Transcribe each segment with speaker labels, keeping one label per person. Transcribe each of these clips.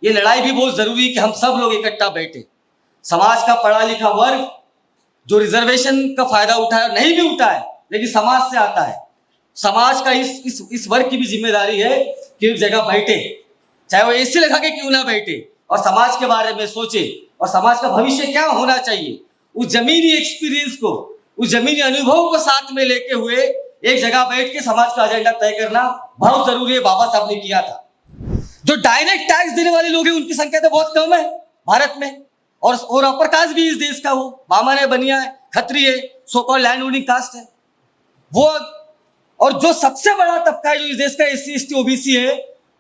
Speaker 1: ये लड़ाई भी बहुत जरूरी है कि हम सब लोग इकट्ठा बैठे, समाज का पढ़ा लिखा वर्ग जो रिजर्वेशन का फायदा उठाए और नहीं भी उठाए लेकिन समाज से आता है, समाज का इस वर्ग की भी जिम्मेदारी है कि एक जगह बैठे, चाहे वो एसी लगा के क्यों ना बैठे, और समाज के बारे में सोचे और समाज का भविष्य क्या होना चाहिए, उस जमीनी एक्सपीरियंस को, उस जमीनी अनुभव को साथ में लेके हुए एक जगह बैठ के समाज का एजेंडा तय करना बहुत जरूरी है। बाबा साहब ने किया था। जो डायरेक्ट टैक्स देने वाले लोग हैं उनकी संख्या तो बहुत कम है भारत में, और अपर कास्ट भी इस देश का हो, बामन है, बनिया है, खत्री है, so called land owning caste है वो, और जो सबसे बड़ा तबका है जो इस देश का एससी एसटी ओबीसी है,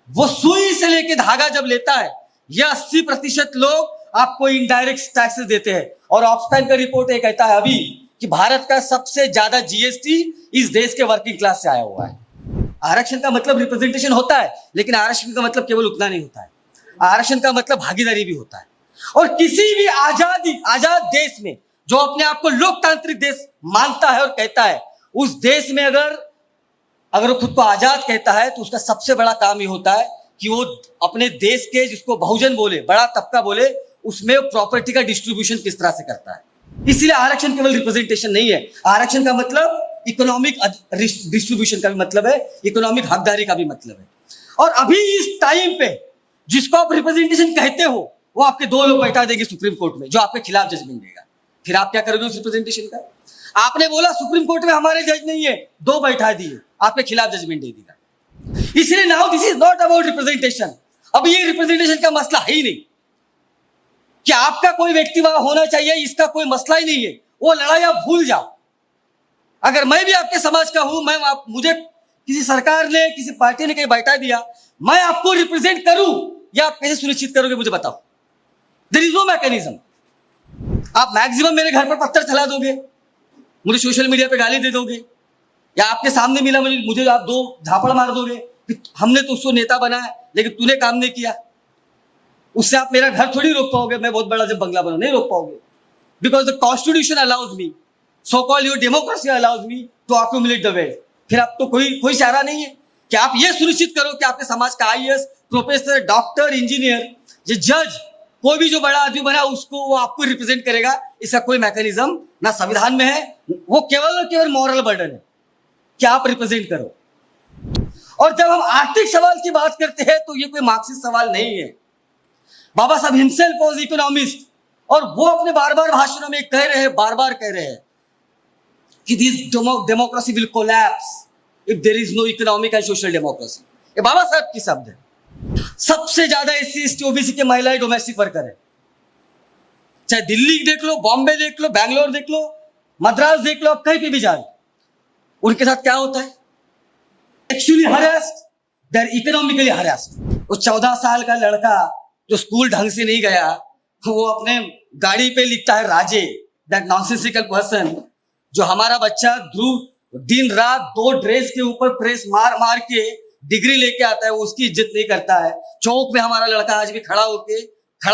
Speaker 1: वो सुई से लेके धागा जब लेता है, यह 80% लोग आपको इनडायरेक्ट टैक्सेस देते हैं। और ऑक्सफैम का रिपोर्ट ये कहता है अभी कि भारत का सबसे ज्यादा जीएसटी इस देश के वर्किंग क्लास से आया हुआ है। आरक्षण का मतलब रिप्रेजेंटेशन होता है, लेकिन आरक्षण का मतलब केवल उतना नहीं होता है, आरक्षण का मतलब भागीदारी भी होता है। और किसी भी आजाद देश में जो अपने आप को लोकतांत्रिक देश मानता है और कहता है, उस देश में अगर वो खुद को आजाद कहता है तो उसका सबसे बड़ा काम ये होता है कि वो अपने देश के, जिसको बहुजन बोले, बड़ा तबका बोले, उसमें प्रॉपर्टी का डिस्ट्रीब्यूशन किस तरह से करता है। इसलिए आरक्षण केवल रिप्रेजेंटेशन नहीं है, आरक्षण का मतलब इकोनॉमिक डिस्ट्रीब्यूशन का भी मतलब है, इकोनॉमिक हकदारी का भी मतलब है। और अभी इस टाइम पे जिसको आप रिप्रेजेंटेशन कहते हो, वो आपके 2 लोग बैठा देंगे सुप्रीम कोर्ट में जो आपके खिलाफ जजमेंट देगा। फिर आप क्या करोगे उस रिप्रेजेंटेशन का? आपने बोला सुप्रीम कोर्ट में हमारे जज नहीं है, 2 बैठा दिए, आपके खिलाफ जजमेंट दे देगा। इसलिए now this is not about representation. अब ये रिप्रेजेंटेशन का मसला है ही नहीं कि आपका कोई व्यक्ति वहां होना चाहिए, इसका कोई मसला ही नहीं है। वो लड़ाई आप भूल जाओ। अगर मैं भी आपके समाज का हूं, मुझे किसी सरकार ने, किसी पार्टी ने कहीं बैठा दिया, मैं आपको रिप्रेजेंट करूं, या आप कैसे सुनिश्चित करोगे मुझे बताओ? There is no mechanism. आप मैक्सिमम मेरे घर पर पत्थर चला दोगे, मुझे सोशल मीडिया पे गाली दे दोगे, या आपके सामने मिला मुझे आप 2 झापड़ मार दोगे कि हमने तो उसको नेता बनाया लेकिन तूने काम नहीं किया। उससे आप मेरा घर थोड़ी रोक पाओगे, मैं बहुत बड़ा जब बंगला बनाऊं, नहीं रोक पाओगे। Because the constitution allows me, so called your democracy allows me to accumulate the wealth. फिर आप तो कोई चारा नहीं है कि आप ये सुनिश्चित करो कि आपके समाज का आईएएस, प्रोफेसर, डॉक्टर, इंजीनियर, जज, कोई भी जो बड़ा आदमी बना उसको वो आपको रिप्रेजेंट करेगा। इसका कोई मैकेनिज्म ना संविधान में है, वो केवल मॉरल बर्डन है कि आप रिप्रेजेंट करो। और जब हम आर्थिक सवाल की बात करते हैं तो ये कोई मार्क्सिस्ट सवाल नहीं है। बाबा साहब हिमसेल्फ वाज इकोनॉमिस्ट, और वो अपने बार बार भाषणों में बार बार कह रहे हैं कि this democracy will collapse if there is no economic and social democracy. ये बाबा साहब की शब्द है। सबसे ज्यादा एससी एसटी ओबीसी के महिलाएं डोमेस्टिक वर्कर है, चाहे दिल्ली देख लो, बॉम्बे देख लो, बैंगलोर देख लो, मद्रास देख लो, आप कहीं पे भी जाओ, उनके साथ क्या होता है? Actually harassed, they are economically harassed. वो 14 साल का लड़का जो स्कूल ढंग से नहीं गया, वो अपने गाड़ी पे लिखता है राजे, दैट नॉनसेंसिकल पर्सन। जो हमारा बच्चा ध्रुव दिन रात 2 ड्रेस के ऊपर प्रेस मार मार के डिग्री लेके आता है, वो उसकी इज्जत नहीं करता है। चौक में हमारा लड़का आज भी खड़ा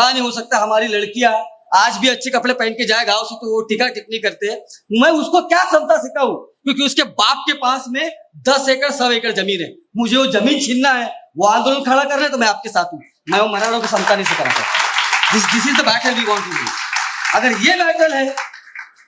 Speaker 1: नहीं हो सकता। हमारी लड़कियां आज भी अच्छे कपड़े पहन के जाए गांव से तो वो टिका टिप्पणी करते हैं। मैं उसको क्या क्षमता सिखाऊं, क्योंकि उसके बाप के पास में 10 एकड़ 100 एकड़ जमीन है। मुझे वो जमीन छीनना है, वो आंदोलन खड़ा कर रहे हैं, तो मैं आपके साथ हूं। मैं वो मराठों को क्षमता नहीं सिखाना चाहता। This is the battle we want to do. अगर ये बैटल है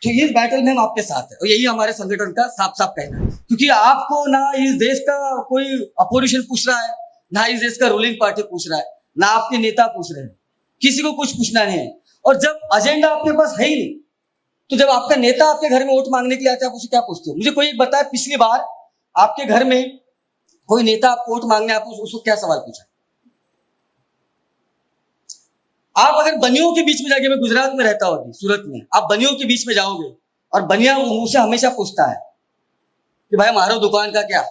Speaker 1: तो इस बैटल में हम आपके साथ है, और यही हमारे संगठन का साफ साफ कहना है। क्योंकि आपको ना इस देश का कोई अपोजिशन पूछ रहा है, ना इस देश का रूलिंग पार्टी पूछ रहा है, ना आपके नेता पूछ रहे हैं, किसी को कुछ पूछना नहीं है। और जब एजेंडा आपके पास है ही नहीं, तो जब आपका नेता आपके घर में वोट मांगने के लिए आता है, आप उसे क्या पूछते हो? मुझे कोई एक बताया, पिछली बार आपके घर में कोई नेता आपको वोट मांगने, आप उसको क्या सवाल पूछा? आप अगर बनियों के बीच में जाके, मैं गुजरात में रहता हूँ, सूरत में, आप बनियों के बीच में जाओगे और बनिया मुझसे हमेशा पूछता है कि भाई हमारा दुकान का क्या?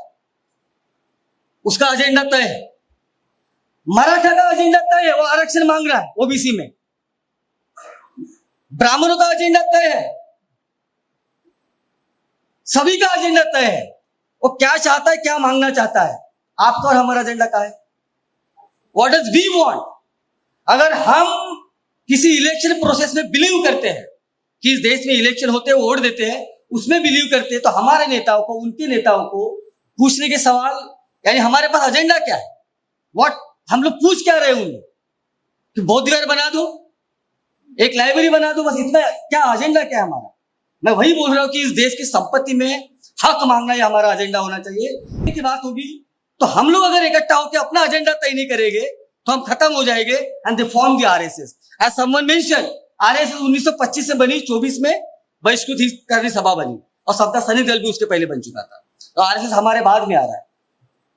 Speaker 1: उसका एजेंडा तय है। मराठा का एजेंडा तय है, वो आरक्षण मांग रहा है ओबीसी में। ब्राह्मणों का एजेंडा तय है, सभी का एजेंडा तय है। वो क्या चाहता है, क्या मांगना चाहता है? आपका और हमारा एजेंडा क्या है? What does we want? अगर हम किसी इलेक्शन प्रोसेस में बिलीव करते हैं कि इस देश में इलेक्शन होते हैं, वोट देते हैं, उसमें बिलीव करते हैं, तो हमारे नेताओं को, उनके नेताओं को पूछने के सवाल, यानी हमारे पास एजेंडा क्या है, व्हाट, हम लोग पूछ क्या रहे हैं उन्हें, कि बौद्ध विहार बना दो, एक लाइब्रेरी बना दो, बस इतना? क्या एजेंडा क्या है हमारा? मैं वही बोल रहा हूँ कि इस देश की संपत्ति में हक मांगना ही हमारा एजेंडा होना चाहिए। की बात होगी तो हम लोग अगर इकट्ठा होकर अपना एजेंडा तय नहीं करेंगे तो हम खत्म हो जाएंगे। And they form the RSS, as someone mention. RSS 1925 से बनी, 24 में बहिष्कृत करनी सभा बनी, और सत्ता सैनिक दल भी उसके पहले बन चुका था। तो आरएसएस हमारे बाद में आ रहा है।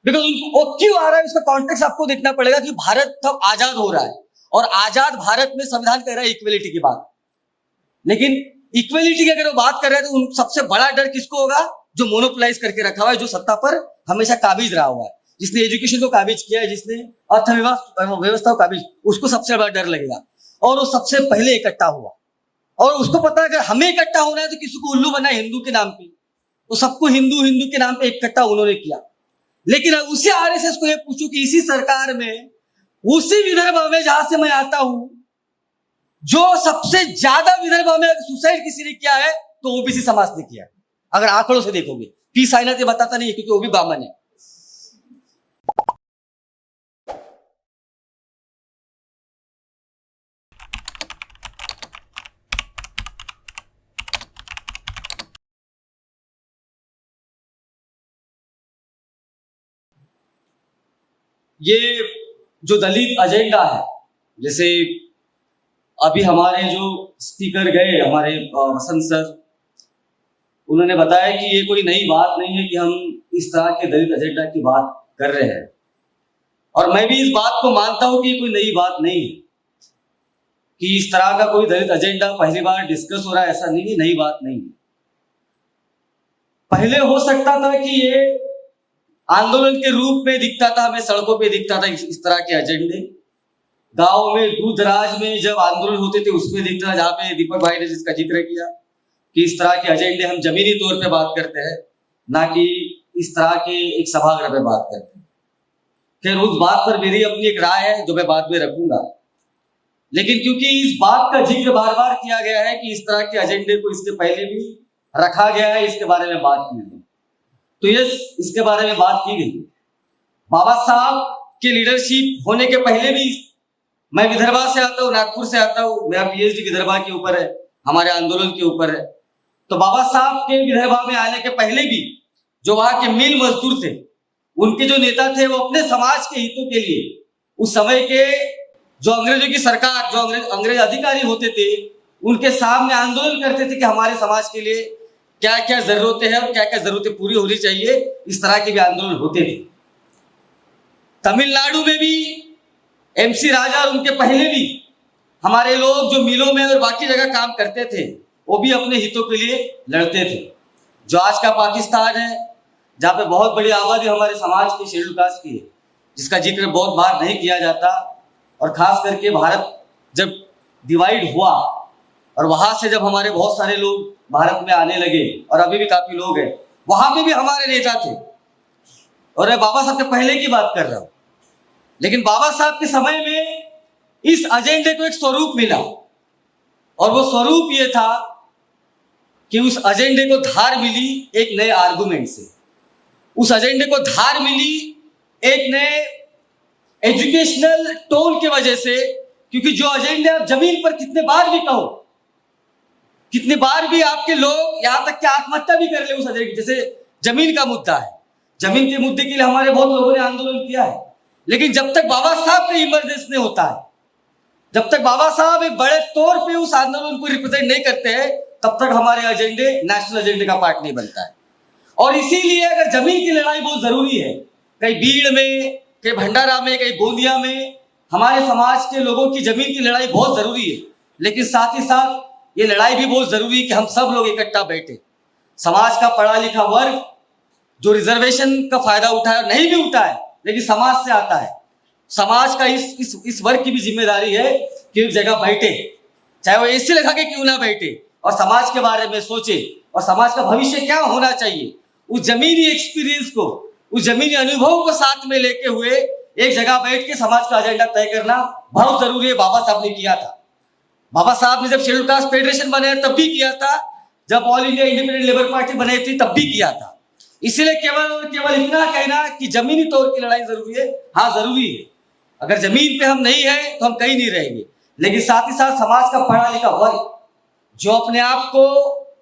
Speaker 1: बिकॉज वो क्यों आ रहा है, उसका कॉन्टेक्स्ट आपको देखना पड़ेगा कि भारत तब आजाद हो रहा है, और आजाद भारत में संविधान कह रहा है इक्वलिटी की बात। लेकिन इक्वलिटी की अगर वो बात कर रहे हैं तो सबसे बड़ा डर किसको होगा? जो मोनोपोलाइज करके रखा हुआ है, जो सत्ता पर हमेशा काबिज रहा हुआ है, जिसने एजुकेशन को काबिज किया है, जिसने अर्थव्यवस्था को काबिज, उसको सबसे बड़ा डर लगेगा। और वो सबसे पहले इकट्ठा हुआ, और उसको पता है अगर हमें इकट्ठा होना है तो किसी को उल्लू बना हिंदू के नाम पे, तो सबको हिंदू हिंदू के नाम पे इकट्ठा उन्होंने किया। लेकिन उसी आरएसएस को ये पूछो कि इसी सरकार में, उसी विदर्भ में जहां से मैं आता हूं, जो सबसे ज्यादा विदर्भ में सुसाइड किसी ने किया है तो ओबीसी समाज ने किया। अगर आंकड़ों से देखोगे, पी साइनाथ ये बताता नहीं है क्योंकि वो भी ब्राह्मण है। ये जो दलित एजेंडा है, जैसे अभी हमारे जो स्पीकर गए, हमारे वसंत सर, उन्होंने बताया कि ये कोई नई बात नहीं है कि हम इस तरह के दलित एजेंडा की बात कर रहे हैं, और मैं भी इस बात को मानता हूं कि ये कोई नई बात नहीं है कि इस तरह का कोई दलित एजेंडा पहली बार डिस्कस हो रहा है। ऐसा नहीं है, नई बात नहीं है। पहले हो सकता था कि ये आंदोलन के रूप में दिखता था, हमें सड़कों पे दिखता था इस तरह के एजेंडे। गांव में, दूर दराज में जब आंदोलन होते थे उसमें दिखता था, जहां पे दीपक भाई ने जिसका जिक्र किया कि इस तरह के एजेंडे हम जमीनी तौर पे बात करते हैं, ना कि इस तरह के एक सभागृह पे बात करते हैं। खैर, उस बात पर मेरी अपनी एक राय है जो मैं बाद में रखूंगा, लेकिन क्योंकि इस बात का जिक्र बार बार किया गया है कि इस तरह के एजेंडे को इसके पहले भी रखा गया है, इसके बारे में बात की गई, तो यस, इसके बारे में बात की गई। बाबा साहब के लीडरशिप होने के पहले भी, मैं विदर्भा से आता हूँ, नागपुर से आता हूँ, मेरा पीएचडी विदर्भा के ऊपर है, हमारे आंदोलन के ऊपर है। तो बाबा साहब के विदर्भा में आने के पहले भी जो वहां के मिल मजदूर थे, उनके जो नेता थे, वो अपने समाज के हितों के लिए उस समय के जो अंग्रेजों की सरकार, जो अंग्रेज अधिकारी होते थे, उनके सामने आंदोलन करते थे कि हमारे समाज के लिए क्या क्या जरूरतें हैं और क्या क्या जरूरतें पूरी होनी चाहिए। इस तरह के भी आंदोलन होते थे। तमिलनाडु में भी एमसी राजा और उनके पहले भी हमारे लोग जो मिलों में और बाकी जगह काम करते थे, वो भी अपने हितों के लिए लड़ते थे। जो आज का पाकिस्तान है, जहाँ पे बहुत बड़ी आबादी हमारे समाज की, शेड्यूल्ड कास्ट की है, जिसका जिक्र बहुत बार नहीं किया जाता, और खास करके भारत जब डिवाइड हुआ और वहां से जब हमारे बहुत सारे लोग भारत में आने लगे, और अभी भी काफी लोग हैं, वहां पे भी हमारे नेता थे। और मैं बाबा साहब के पहले की बात कर रहा हूं, लेकिन बाबा साहब के समय में इस एजेंडे को एक स्वरूप मिला, और वो स्वरूप ये था कि उस एजेंडे को धार मिली एक नए आर्गुमेंट से, उस एजेंडे को धार मिली एक नए एजुकेशनल टोन की वजह से। क्योंकि जो एजेंडे आप जमीन पर कितने बार भी कहो, कितने बार भी आपके लोग यहां तक कि आत्महत्या भी कर ले उस एजेंडे, जैसे जमीन का मुद्दा है, जमीन के मुद्दे के लिए हमारे बहुत लोगों ने आंदोलन किया है, लेकिन जब तक बाबा साहब का इमरजेंस नहीं होता है, जब तक बाबा साहब एक बड़े तौर पे उस आंदोलन को रिप्रेजेंट नहीं करते हैं, तब तक हमारे एजेंडे नेशनल एजेंडे का पार्ट नहीं बनता है। और इसीलिए अगर जमीन की लड़ाई बहुत जरूरी है, कहीं भीड़ में, कहीं भंडारा में, कहीं गोंदिया में, हमारे समाज के लोगों की जमीन की लड़ाई बहुत जरूरी है, लेकिन साथ ही साथ ये लड़ाई भी बहुत जरूरी है कि हम सब लोग इकट्ठा बैठे, समाज का पढ़ा लिखा वर्ग जो रिजर्वेशन का फायदा उठाए और नहीं भी उठाए, लेकिन समाज से आता है, समाज का इस वर्ग की भी जिम्मेदारी है कि एक जगह बैठे, चाहे वो एसी लगा के क्यों ना बैठे, और समाज के बारे में सोचे, और समाज का भविष्य क्या होना चाहिए, उस जमीनी एक्सपीरियंस को, उस जमीनी अनुभव को साथ में लेके हुए एक जगह बैठ के समाज का एजेंडा तय करना बहुत जरूरी है। बाबा साहब ने किया था। बाबा साहब ने जब शेड्यूल्ड कास्ट फेडरेशन बनाया तब भी किया था, जब all India independent labour party बनाई थी तब भी किया था। इसलिए केवल और केवल इतना कहना कि जमीनी तौर की लड़ाई जरूरी है, हाँ जरूरी है। अगर जमीन पे हम नहीं है तो हम कहीं नहीं रहेंगे। लेकिन साथ ही साथ समाज का पढ़ा लिखा वर्ग जो अपने आप को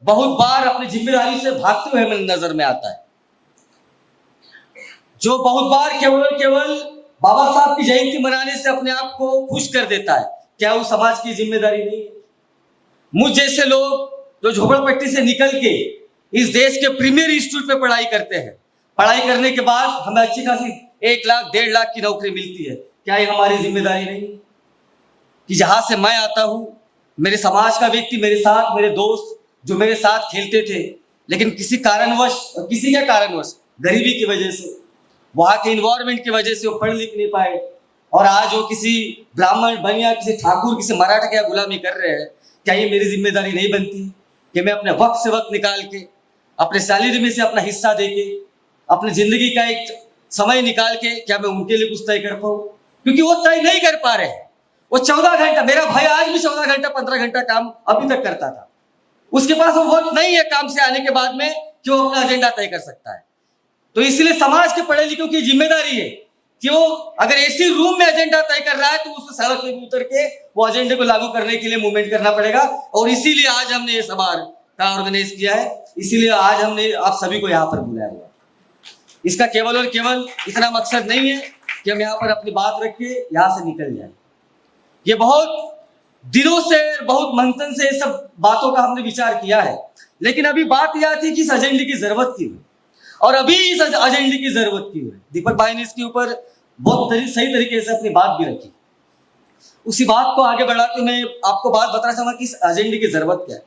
Speaker 1: बहुत बार अपनी जिम्मेदारी से भागते हुए हमें नजर में आता है, जो बहुत बार केवल बाबा साहब की जयंती मनाने से अपने आप को खुश कर देता है, क्या वो समाज की जिम्मेदारी नहीं है? मुझ जैसे लोग जो झोपड़पट्टी से निकल के इस देश के प्रीमियर इंस्टीट्यूट में पढ़ाई करते हैं, पढ़ाई करने के बाद हमें अच्छी खासी 1 लाख 1.5 लाख की नौकरी मिलती है, क्या ये हमारी जिम्मेदारी नहीं है कि जहां से मैं आता हूं, मेरे समाज का व्यक्ति मेरे साथ, मेरे दोस्त जो मेरे साथ खेलते थे, लेकिन किसी के कारणवश गरीबी की वजह से, वहां के इन्वायरमेंट की वजह से वो पढ़ लिख नहीं पाए और आज वो किसी ब्राह्मण बन या किसी ठाकुर, किसी मराठा की गुलामी कर रहे हैं, क्या ये मेरी जिम्मेदारी नहीं बनती कि मैं अपने वक्त से वक्त निकाल के, अपने सैलरी में से अपना हिस्सा दे के, अपनी जिंदगी का एक समय निकाल के, क्या मैं उनके लिए कुछ तय कर पाऊँ? क्योंकि वो तय नहीं कर पा रहे हैं। वो 14 घंटा, मेरा भाई आज भी 14 घंटा 15 घंटा काम अभी तक करता था, उसके पास वो वक्त नहीं है काम से आने के बाद में कि वो अपना एजेंडा तय कर सकता है। तो इसलिए समाज के पढ़े लिखों की जिम्मेदारी है कि वो अगर एसी रूम में एजेंडा तय कर रहा है तो उसको सड़क पे भी उतर के वो एजेंडे को लागू करने के लिए मूवमेंट करना पड़ेगा। और इसीलिए आज हमने ये सभा का ऑर्गेनाइज किया है, इसीलिए आज हमने आप सभी को यहाँ पर बुलाया हुआ। इसका केवल और केवल इतना मकसद नहीं है कि हम यहाँ पर अपनी बात रख के यहाँ से निकल जाए। ये बहुत दिनों से, बहुत मंथन से सब बातों का हमने विचार किया है, लेकिन अभी बात यह थी कि इस एजेंडे की जरूरत क्यों है और अभी इस एजेंडे की जरूरत क्यों है। दीपक भाई ने इसके ऊपर बहुत सही तरीके से अपनी बात भी रखी। उसी बात को आगे बढ़ाते मैं आपको बात बताना चाहूंगा कि इस एजेंडे की जरूरत क्या है।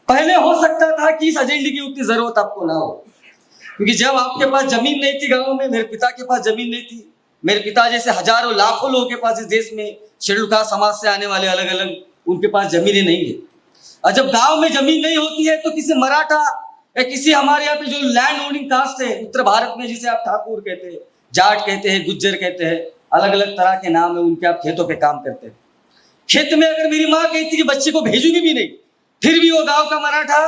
Speaker 1: पहले हो सकता था कि इस एजेंडे की उतनी जरूरत आपको ना हो, क्योंकि जब आपके पास जमीन नहीं थी गाँव में, मेरे पिता के पास जमीन नहीं थी, मेरे पिता जैसे हजारों लाखों लोगों के पास इस देश में शेड्यूल्ड कास्ट समाज से आने वाले अलग अलग उनके पास जमीनें नहीं है। और जब गांव में जमीन नहीं होती है तो किसी मराठा या किसी हमारे यहाँ पे जो लैंड ओनिंग कास्ट है उत्तर भारत में, जिसे आप ठाकुर कहते हैं, जाट कहते हैं, गुज्जर कहते हैं, अलग अलग तरह के नाम है उनके, आप खेतों पे काम करते हैं। खेत में अगर मेरी माँ कहती कि बच्चे को भेजूंगी भी नहीं, फिर भी वो गाँव का मराठा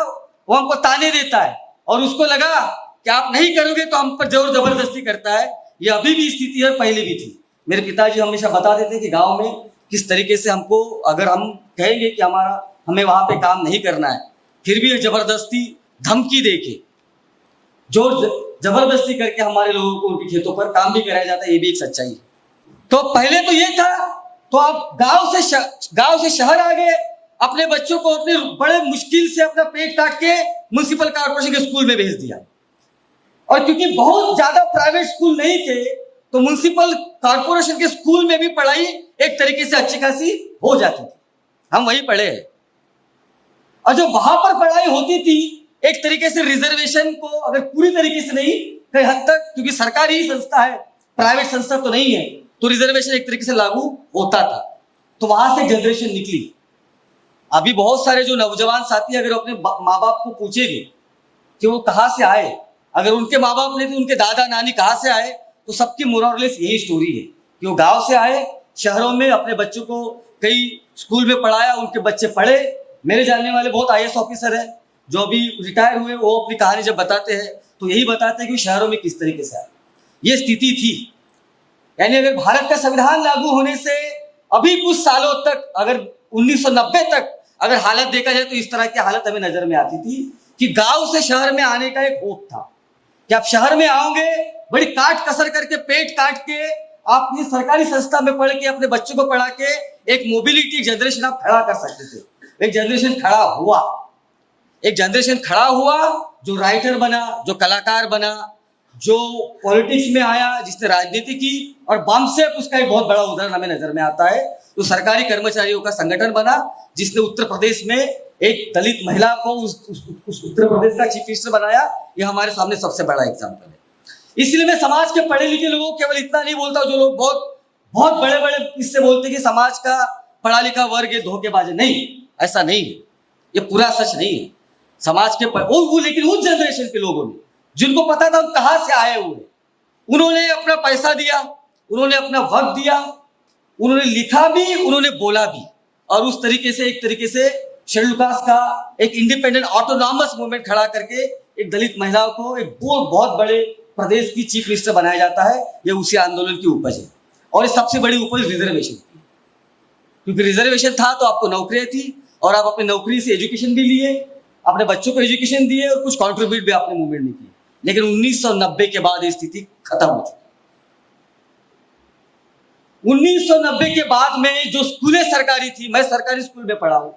Speaker 1: वो हमको ताने देता है और उसको लगा कि आप नहीं करोगे तो हम पर जोर जबरदस्ती करता है। ये अभी भी स्थिति है, पहले भी थी। मेरे पिताजी हमेशा बताते थे कि गांव में किस तरीके से हमको, अगर हम कहेंगे कि हमें वहां पे काम नहीं करना है, फिर भी जबरदस्ती धमकी देके जोर जबरदस्ती करके हमारे लोगों को उनके खेतों पर काम भी कराया जाता है। ये भी एक सच्चाई है। तो पहले तो ये था, तो आप गांव से शहर आ गए, अपने बच्चों को अपने बड़े मुश्किल से अपना पेट काट के म्युनिसिपल कॉर्पोरेशन के स्कूल में भेज दिया। और क्योंकि बहुत ज्यादा प्राइवेट स्कूल नहीं थे तो म्युनिसिपल कॉर्पोरेशन के स्कूल में भी पढ़ाई एक तरीके से अच्छी खासी हो जाती थी, हम वहीं पढ़े हैं। और जो वहां पर पढ़ाई होती थी एक तरीके से रिजर्वेशन को, अगर पूरी तरीके से नहीं, कई हद तक, क्योंकि सरकारी ही संस्था है, प्राइवेट संस्था तो नहीं है, तो रिजर्वेशन एक तरीके से लागू होता था। तो वहां से जनरेशन निकली। अभी बहुत सारे जो नौजवान साथी अगर अपने माँ बाप को पूछेंगे कि वो कहाँ से आए, अगर उनके माँ बाप नहीं थे, उनके दादा नानी कहाँ से आए, तो सबकी मोरलेस यही स्टोरी है कि वो गांव से आए, शहरों में अपने बच्चों को कई स्कूल में पढ़ाया, उनके बच्चे पढ़े। मेरे जानने वाले बहुत आईएएस ऑफिसर हैं जो अभी रिटायर हुए, वो अपनी कहानी जब बताते हैं तो यही बताते हैं कि शहरों में किस तरीके से आए। ये स्थिति थी। यानी अगर भारत का संविधान लागू होने से अभी कुछ सालों तक, अगर 1990 तक अगर हालत देखा जाए तो इस तरह की हालत हमें नजर में आती थी कि गांव से शहर में आने का एक होप था कि आप शहर में आओगे, बड़ी काट कसर करके, पेट काट के, आप अपनी सरकारी संस्था में पढ़ के अपने बच्चों को पढ़ा के एक मोबिलिटी जनरेशन आप खड़ा कर सकते थे। एक जनरेशन खड़ा हुआ जो राइटर बना, जो कलाकार बना, जो पॉलिटिक्स में आया, जिसने राजनीति की, और बामसेप उसका एक बहुत बड़ा उदाहरण हमें नजर में आता है। तो सरकारी कर्मचारियों का संगठन बना जिसने उत्तर प्रदेश में एक दलित महिला को उस उत्तर प्रदेश का चीफ मिनिस्टर बनाया। यह हमारे सामने सबसे बड़ा एग्जाम्पल है। इसलिए मैं समाज के पढ़े लिखे लोगों केवल इतना नहीं बोलता, जो लोग बहुत बड़े बड़े इससे बोलते कि समाज का पढ़ा लिखा वर्ग ये धोखेबाज है। नहीं, ऐसा नहीं है, ये पूरा सच नहीं है। समाज के लेकिन उस जनरेशन के लोगों ने, जिनको पता था हम कहाँ से आए हुए, उन्होंने अपना पैसा दिया, उन्होंने अपना वक्त दिया, उन्होंने लिखा भी, उन्होंने बोला भी, और उस तरीके से एक तरीके से शेड्यूल्ड कास्ट का एक इंडिपेंडेंट ऑटोनॉमस मूवमेंट खड़ा करके एक दलित महिला को एक बहुत बड़े प्रदेश की चीफ मिनिस्टर बनाया जाता है। ये उसी आंदोलन की उपज है। और सबसे बड़ी उपज रिजर्वेशन थी, क्योंकि रिजर्वेशन था तो आपको नौकरियां थी और आप अपनी नौकरी से एजुकेशन भी लिए, अपने बच्चों को एजुकेशन दिए और कुछ कंट्रीब्यूट भी आपने मूवमेंट में किए। लेकिन 1990 के बाद ये स्थिति खत्म हो चुकी। 1990 के बाद में जो स्कूलें सरकारी थी, मैं सरकारी स्कूल में पढ़ा हूं,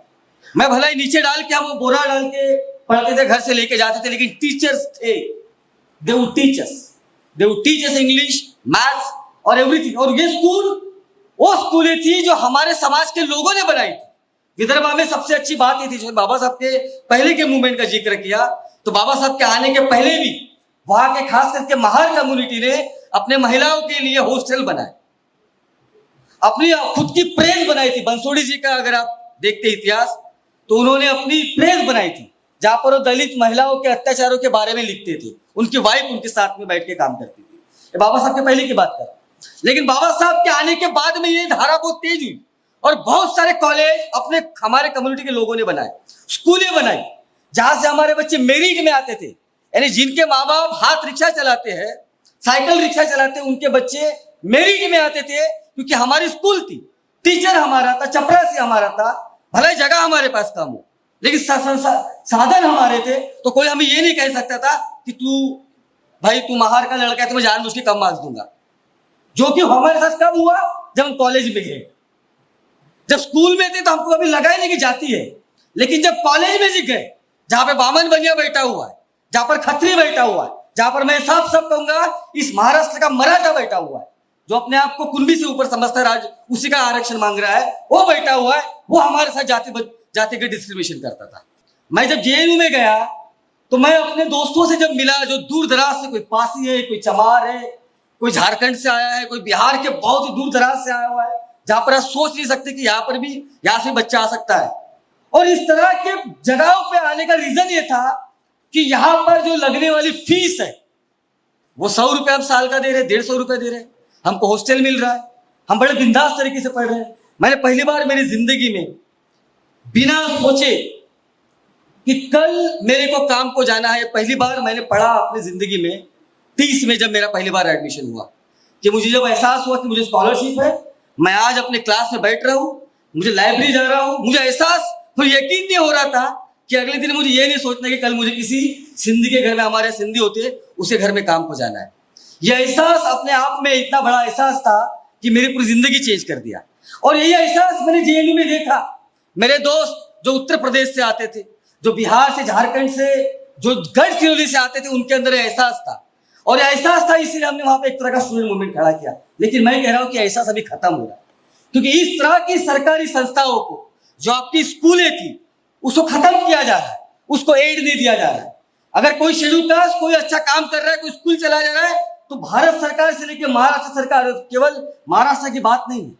Speaker 1: मैं भला ही नीचे डाल के, हम बोरा डाल के पढ़ते थे, घर से लेके जाते थे, लेकिन टीचर्स थे, they would teach us English, maths और एवरीथिंग। और ये स्कूल वो स्कूलें थी जो हमारे समाज के लोगों ने बनाई थी। विदर्भ में सबसे अच्छी बात ये थी, जो बाबा साहब के पहले के मूवमेंट का जिक्र किया, तो बाबा साहब के आने के पहले भी वहां के खास करके महार कम्युनिटी ने अपने महिलाओं के लिए हॉस्टल बनाए, अपनी खुद की प्रेस बनाई थी। बंसोड़ी जी का अगर आप देखते इतिहास तो उन्होंने अपनी प्रेस बनाई थी, जहां पर वो दलित महिलाओं के अत्याचारों के बारे में लिखते थे, उनकी वाइफ उनके साथ में बैठ के काम करती थी। ये बाबा साहब के पहले की बात कर। लेकिन बाबा साहब के आने के बाद में ये धारा बहुत तेज हुई और बहुत सारे कॉलेज अपने हमारे कम्युनिटी के लोगों ने बनाए, स्कूलें बनाई, जहां से हमारे बच्चे मेरिट में आते थे। यानी जिनके माँ बाप हाथ रिक्शा चलाते हैं, साइकिल रिक्शा चलाते हैं, उनके बच्चे मेरिट में आते थे, क्योंकि हमारी स्कूल थी, टीचर हमारा था, चपरासी हमारा था, भले ही जगह हमारे पास कम हो, लेकिन साधन हमारे थे। तो कोई हमें ये नहीं कह सकता था कि तू महार का लड़का है, तुम्हें जानबूझ के कम मार्क्स दूंगा। जो कि हमारे साथ कब हुआ, जब हम कॉलेज में गए। जब स्कूल में थे तो हमको कभी लगा ही नहीं कि जाती है, लेकिन जब कॉलेज में गए, जहां पे बामन बनिया बैठा हुआ है, जहां पर खत्री बैठा हुआ है, जहां पर मैं साफ सब कहूंगा इस महाराष्ट्र का मराठा बैठा हुआ है, जो अपने आप को कुंभी से ऊपर समझता है, राज उसी का आरक्षण मांग रहा है, वो बैठा हुआ है, वो हमारे साथ जाति का डिस्क्रिमिनेशन करता था। मैं जब जेएनयू में गया तो मैं अपने दोस्तों से जब मिला, जो दूर दराज से, कोई पासी है, कोई चमार है, कोई झारखंड से आया है, कोई बिहार के बहुत ही दूर दराज से आया हुआ है, जहां पर आप सोच नहीं सकते कि यहाँ से बच्चा आ सकता है। और इस तरह के जगहों पे आने का रीजन ये था कि यहाँ पर जो लगने वाली फीस है वो 100 रुपये हम साल का दे रहे, 150 रुपये दे रहे, हमको हॉस्टल मिल रहा है, हम बड़े बिंदास तरीके से पढ़ रहे हैं। मैंने पहली बार मेरी जिंदगी में बिना सोचे कि कल मेरे को काम को जाना है, पहली बार मैंने पढ़ा अपनी जिंदगी में 30 में, जब मेरा पहली बार एडमिशन हुआ, कि मुझे जब एहसास हुआ कि मुझे स्कॉलरशिप है, मैं आज अपने क्लास में बैठ रहा हूँ, मुझे लाइब्रेरी जा रहा हूँ, मुझे एहसास, तो यकीन नहीं हो रहा था कि अगले दिन मुझे ये नहीं सोचना कि कल मुझे किसी सिंधी के घर में, हमारे सिंधी होते उसके घर में काम को जाना है। यह एहसास अपने आप में इतना बड़ा एहसास था कि मेरी पूरी जिंदगी चेंज कर दिया। और यही एहसास मैंने जेएनयू में देखा। मेरे दोस्त जो उत्तर प्रदेश से आते थे, जो बिहार से, झारखंड से, जो गढ़चिरौली से आते थे, उनके अंदर एहसास था। और एहसास था, इसीलिए हमने वहां पे एक तरह का स्टूडेंट मूवमेंट खड़ा किया। लेकिन मैं कह रहा हूं कि एहसास अभी खत्म हो रहा है, क्योंकि इस तरह की सरकारी संस्थाओं को, जो आपकी स्कूलें थी, उसको खत्म किया जा रहा है, उसको एड नहीं दिया जा रहा है। अगर कोई शेड्यूल कास्ट कोई अच्छा काम कर रहा है, कोई स्कूल चला जा रहा है, तो भारत सरकार से लेकर महाराष्ट्र सरकार, केवल महाराष्ट्र की बात नहीं है,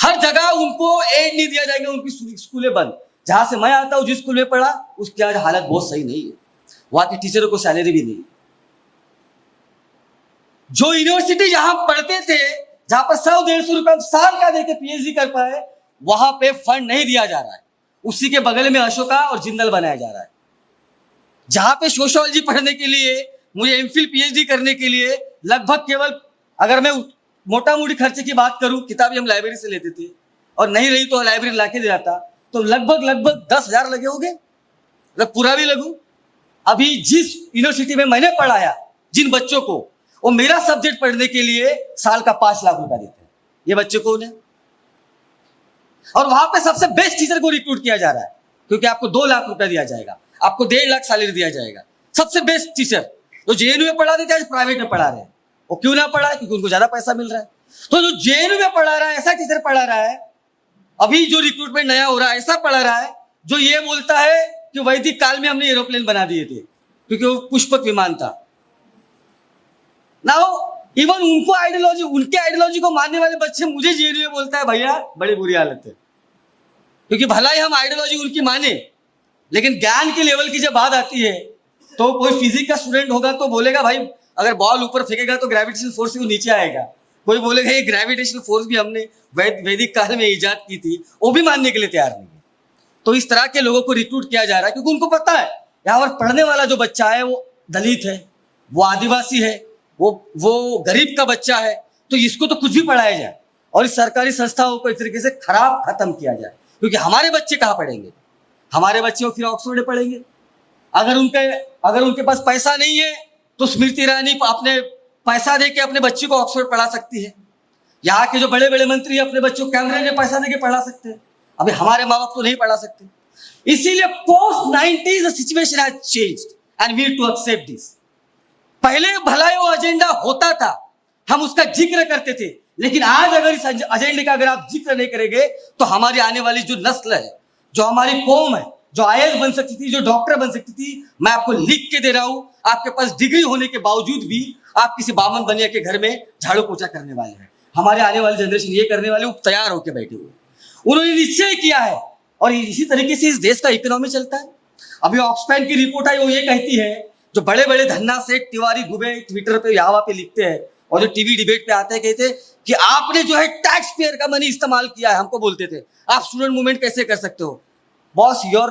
Speaker 1: हर जगह उनको एड नहीं दिया जाएगा, उनकी स्कूलें बंद। जहां से मैं आता हूं, जिस स्कूल में पढ़ा, उसकी आज हालत बहुत सही नहीं है, वहां के टीचरों को सैलरी भी नहीं है। जो यूनिवर्सिटी जहां पढ़ते थे, जहां पर 100-150 रुपए साल का देके पीएचडी कर पाए, वहां पे फंड नहीं दिया जा रहा है। उसी के बगल में अशोका और जिंदल बनाया जा रहा है। जहां पे सोशियोलॉजी पढ़ने के लिए, मुझे एमफिल पीएचडी करने के लिए लगभग, केवल अगर मैं मोटा मोटी खर्चे की बात करूं, किताबें हम लाइब्रेरी से लेते थे, और नहीं रही तो लाइब्रेरी लाके दे जाता, तो लगभग 10,000 लगे होंगे, मतलब पूरा भी लगू। अभी जिस यूनिवर्सिटी में मैंने पढ़ाया, जिन बच्चों को, वो मेरा सब्जेक्ट पढ़ने के लिए साल का 5 लाख रुपया देते हैं। ये बच्चे कौन है? और वहां पे सबसे बेस्ट टीचर को रिक्रूट किया जा रहा है, क्योंकि आपको 2 लाख रुपया दिया जाएगा, आपको 1.5 लाख सैलरी दिया जाएगा। सबसे बेस्ट टीचर तो जेएनयू में पढ़ा देते हैं, आज प्राइवेट में पढ़ा रहे हैं। वो क्यों ना पढ़ा है? क्योंकि उनको ज्यादा पैसा मिल रहा है। तो जो जेएनयू में पढ़ा रहा है, ऐसा टीचर पढ़ा रहा है, अभी जो रिक्रूटमेंट नया हो रहा है, ऐसा पढ़ा रहा है, जो ये बोलता है कि वैदिक काल में हमने एरोप्लेन बना दिए थे, क्योंकि वो पुष्पक विमान था। नाउ इवन उनको आइडियोलॉजी, उनके आइडियोलॉजी को मानने वाले बच्चे मुझे जेएनयू में बोलता है, भैया बड़ी बुरी हालत है। क्योंकि भला ही हम आइडियोलॉजी उनकी माने, लेकिन ज्ञान के लेवल की जब बात आती है, तो कोई फिजिक्स का स्टूडेंट होगा तो बोलेगा, भाई अगर बॉल ऊपर फेंकेगा तो ग्रेविटेशनल फोर्स से वो नीचे आएगा। कोई बोलेगा ये ग्रेविटेशनल फोर्स भी हमने वैदिक काल में इजाद की थी, वो भी मानने के लिए तैयार नहीं है। तो इस तरह के लोगों को रिक्रूट किया जा रहा है, क्योंकि उनको पता है यहाँ पर पढ़ने वाला जो बच्चा है वो दलित है, वो आदिवासी है, वो गरीब का बच्चा है, तो इसको तो कुछ भी पढ़ाया जाए। और इस सरकारी संस्थाओं को इस तरीके से खराब खत्म किया जाए, क्योंकि हमारे बच्चे कहाँ पढ़ेंगे? हमारे बच्चे वो फिर ऑक्सफोर्ड में पढ़ेंगे। अगर उनके पास पैसा नहीं है तो स्मृति ईरानी अपने पैसा दे के अपने बच्चे को ऑक्सफोर्ड पढ़ा सकती है। यहाँ के जो बड़े बड़े मंत्री अपने बच्चों को कैमरे में पैसा देके पढ़ा सकते हैं। अभी हमारे माँ बाप तो नहीं पढ़ा सकते। इसीलिए post 90s the situation has changed and we need to accept this. पहले भला वो एजेंडा होता था, हम उसका जिक्र करते थे, लेकिन आज अगर इस एजेंडे का अगर आप जिक्र नहीं करेंगे तो हमारी आने वाली जो नस्ल है, जो हमारी कौम है, जो आईएएस बन सकती थी, जो डॉक्टर बन सकती थी, मैं आपको लिख के दे रहा हूं, आपके पास डिग्री होने के बावजूद भी आप किसी बामन बनिया के घर में झाड़ू पोछा करने वाले हैं। हमारे आने वाली जनरेशन ये करने वाले तैयार होकर बैठे हुए, उन्होंने निश्चय किया है। और इसी तरीके से इस देश का इकोनॉमी चलता है। अभी ऑक्सफैम की रिपोर्ट आई, वो ये कहती है, जो बड़े बड़े धन्ना सेठ तिवारी दुबे ट्विटर पे यहाँ पे लिखते हैं और जो टीवी डिबेट पे आते हैं, कहते हैं कि आपने जो है टैक्स पेयर का मनी इस्तेमाल किया है। हमको बोलते थे आप स्टूडेंट मूवमेंट कैसे कर सकते हो? बॉस योर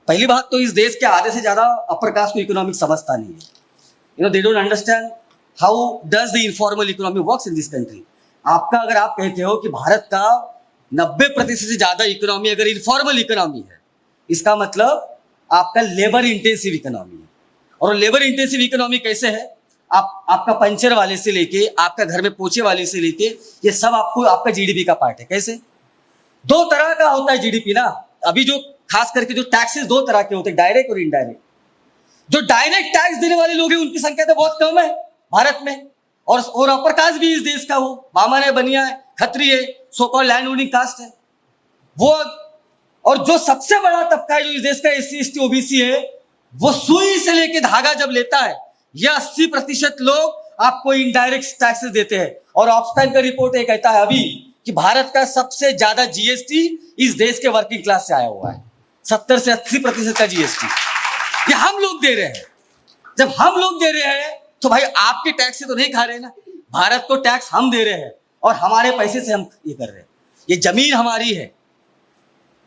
Speaker 1: पहली बात तो इस देश के आधे से ज्यादा अपर कास्ट को इकोनॉमिक समझता नहीं है। They don't understand how does the informal economy works in this country. आपका अगर आप कहते हो कि भारत का 90% से ज्यादा इकोनॉमी अगर इनफॉर्मल इकोनॉमी है, इसका मतलब आपका लेबर इंटेंसिव इकोनॉमी है। और लेबर इंटेंसिव इकोनॉमी कैसे है? आपका पंचर वाले से लेके, आपका घर में पोछे वाले से लेके, ये सब आपको आपका जीडीपी का पार्ट है। कैसे? दो तरह का होता है जीडीपी ना। अभी जो खास करके जो टैक्सेस दो तरह के होते हैं, डायरेक्ट और इनडायरेक्ट। जो डायरेक्ट टैक्स देने वाले लोग हैं उनकी संख्या तो बहुत कम है भारत में, और अपर कास्ट भी इस देश का हो, बामन है, बनिया है, खत्री है, so called land owning caste है वो। और जो सबसे बड़ा तबका है जो इस देश का एससी एसटी ओबीसी है, वो सुई से लेके धागा जब लेता है, यह 80% लोग आपको इनडायरेक्ट टैक्सेस देते हैं। और ऑक्सफैम का रिपोर्ट ये कहता है अभी कि भारत का सबसे ज्यादा जीएसटी इस देश के वर्किंग क्लास से आया हुआ है। 70 से 80% का जीएसटी ये हम लोग दे रहे हैं। जब हम लोग दे रहे हैं तो भाई आपके टैक्स से तो नहीं खा रहे ना, भारत को टैक्स हम दे रहे हैं और हमारे पैसे से हम ये कर रहे हैं। ये जमीन हमारी है,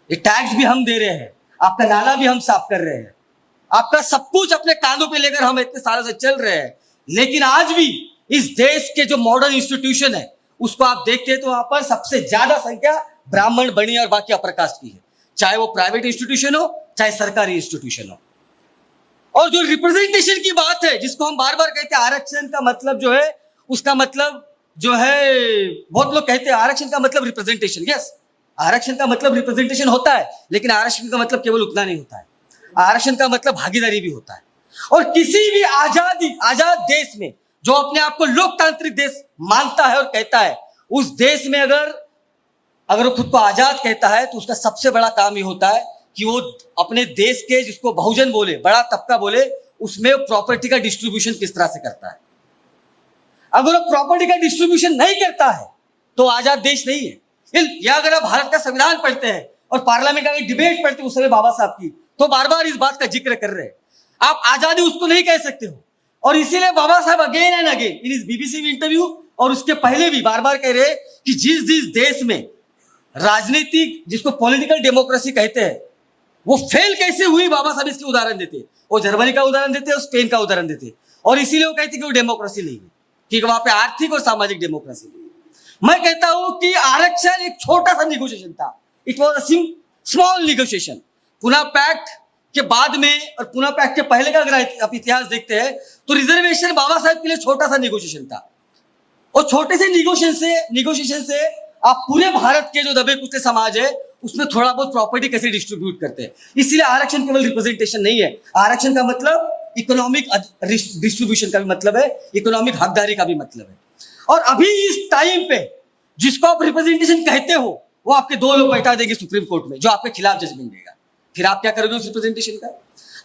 Speaker 1: ये टैक्स भी हम दे रहे हैं, आपका नाला भी हम साफ कर रहे हैं, आपका सब कुछ अपने कांधों पे लेकर हम इतने सालों से चल रहे हैं। लेकिन आज भी इस देश के जो मॉडर्न इंस्टीट्यूशन है उसको आप देखते हैं तो वहां पर सबसे ज्यादा संख्या ब्राह्मण, बनिया और बाकी अपर कास्ट की है, चाहे वो प्राइवेट इंस्टीट्यूशन हो चाहे सरकारी इंस्टीट्यूशन हो। और जो रिप्रेजेंटेशन की बात है, जिसको हम बार बार कहते हैं आरक्षण का मतलब जो है, उसका मतलब जो है, बहुत लोग कहते हैं आरक्षण का मतलब रिप्रेजेंटेशन। यस, आरक्षण का मतलब रिप्रेजेंटेशन होता है, लेकिन आरक्षण का मतलब केवल उतना नहीं होता है। आरक्षण का मतलब भागीदारी भी होता है। और किसी भी आजाद देश में जो अपने आप को लोकतांत्रिक देश मानता है और कहता है, उस देश में अगर वो खुद को आजाद कहता है तो उसका सबसे बड़ा काम ये होता है कि वो अपने देश के, जिसको बहुजन बोले, बड़ा तबका बोले, उसमें प्रॉपर्टी का डिस्ट्रीब्यूशन किस तरह से करता है। अगर वो प्रॉपर्टी का डिस्ट्रीब्यूशन नहीं करता है तो आजाद देश नहीं है। या अगर आप भारत का संविधान पढ़ते हैं और पार्लियामेंट का डिबेट पढ़ते हैं उस समय बाबा साहब की, तो बार बार इस बात का जिक्र कर रहे हैं। आप आजादी उसको नहीं कह सकते हो। और इसीलिए बाबा साहब अगेन एंड अगेन इन इस बीबीसी इंटरव्यू और उसके पहले भी बार बार कह रहे कि जिस देश में राजनीतिक, जिसको पॉलिटिकल डेमोक्रेसी कहते हैं, वो फेल कैसे हुई, बाबा साहब इसके उदाहरण देते। वो जर्मनी का उदाहरण देते और स्पेन का उदाहरण देते। और इसीलिए वो कहते कि वो डेमोक्रेसी नहीं है, कि वहां पे आर्थिक और सामाजिक डेमोक्रेसी नहीं है। मैं कहता हूं कि आरक्षण एक छोटा सा निगोशिएशन था। It was a small negotiation. पुनः पैक्ट के बाद में और पुनः पैक्ट के पहले का अगर आप इतिहास देखते हैं तो रिजर्वेशन बाबा साहब के लिए छोटा सा निगोशिएशन था। और छोटे से निगोशिएशन से आप पूरे भारत के जो दबे कुचले समाज है उसमें थोड़ा बहुत प्रॉपर्टी कैसे डिस्ट्रीब्यूट करते हैं। इसलिए आरक्षण केवल रिप्रेजेंटेशन नहीं है, आरक्षण का मतलब इकोनॉमिक डिस्ट्रीब्यूशन का भी मतलब है, इकोनॉमिक हकदारी का भी मतलब है। और अभी इस टाइम पे जिसको आप रिप्रेजेंटेशन कहते हो, वो आपके दो लोग बैठा देंगे सुप्रीम कोर्ट में जो आपके खिलाफ जजमेंट देगा। फिर आप क्या करोगे उस रिप्रेजेंटेशन का?